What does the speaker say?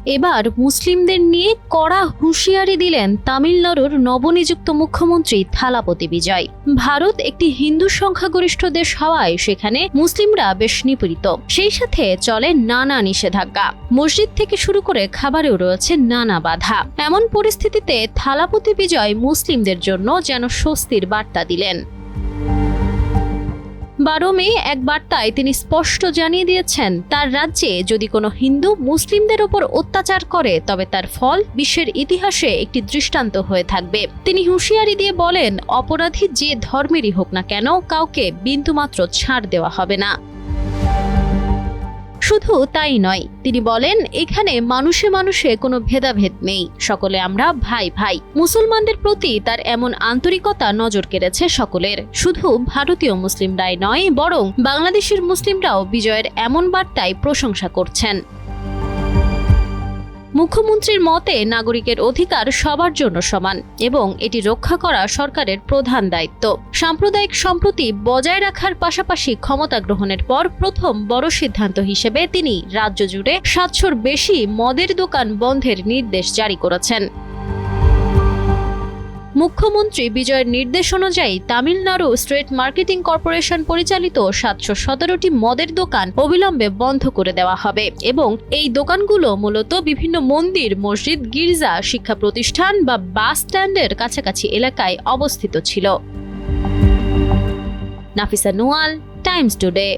এবার মুসলিমদের নিয়ে কড়া হুঁশিয়ারি দিলেন তামিলনাড়ুর নবনিযুক্ত মুখ্যমন্ত্রী থালাপতি বিজয়। ভারত একটি হিন্দু সংখ্যাগরিষ্ঠ দেশ হওয়ায় সেখানে মুসলিমরা বেশ নিপীড়িত, সেই সাথে চলে নানা নিষেধাজ্ঞা। মসজিদ থেকে শুরু করে খাবারেও রয়েছে নানা বাধা। এমন পরিস্থিতিতে থালাপতি বিজয় মুসলিমদের জন্য যেন স্বস্তির বার্তা দিলেন। 12 মে এক বার্তায় তিনি স্পষ্ট জানিয়ে দিয়েছেন, তার রাজ্যে যদি কোনো হিন্দু মুসলিমদের উপর অত্যাচার করে তবে তার ফল বিশ্বের ইতিহাসে একটি দৃষ্টান্ত হয়ে থাকবে। তিনি হুঁশিয়ারি দিয়ে বলেন, অপরাধী যে ধর্মেরই হোক না কেন, কাউকে বিন্দুমাত্র ছাড় দেওয়া হবে না। শুধু তাই নয়, তিনি বলেন, এখানে মানুষে মানুষে কোনো ভেদাভেদ নেই, সকলে আমরা ভাই ভাই। মুসলমানদের প্রতি তার এমন আন্তরিকতা নজর কেড়েছে সকলের। শুধু ভারতীয় মুসলিমরাই নয়, বরং বাংলাদেশের মুসলিমরাও বিজয়ের এমন বার্তায় প্রশংসা করছেন। মুখ্যমন্ত্রীর মতে, নাগরিকের অধিকার সবার জন্য সমান এবং এটি রক্ষা করা সরকারের প্রধান দায়িত্ব। সাম্প্রদায়িক সম্প্রীতি বজায় রাখার পাশাপাশি ক্ষমতা গ্রহণের পর প্রথম বড় সিদ্ধান্ত হিসেবে তিনি রাজ্য জুড়ে 700-র বেশি মদের দোকান বন্ধের নির্দেশ জারি করেছেন। মুখ্যমন্ত্রী বিজয়ের নির্দেশ অনুযায়ী তামিলনাড়ু স্টেট মার্কেটিং কর্পোরেশন পরিচালিত 717টি মদের দোকান অবিলম্বে বন্ধ করে দেওয়া হবে এবং এই দোকানগুলো মূলত বিভিন্ন মন্দির, মসজিদ, গির্জা, শিক্ষা প্রতিষ্ঠান বা বাস স্ট্যান্ডের কাছাকাছি এলাকায় অবস্থিত ছিল। Nafisa Nuwal, Times today.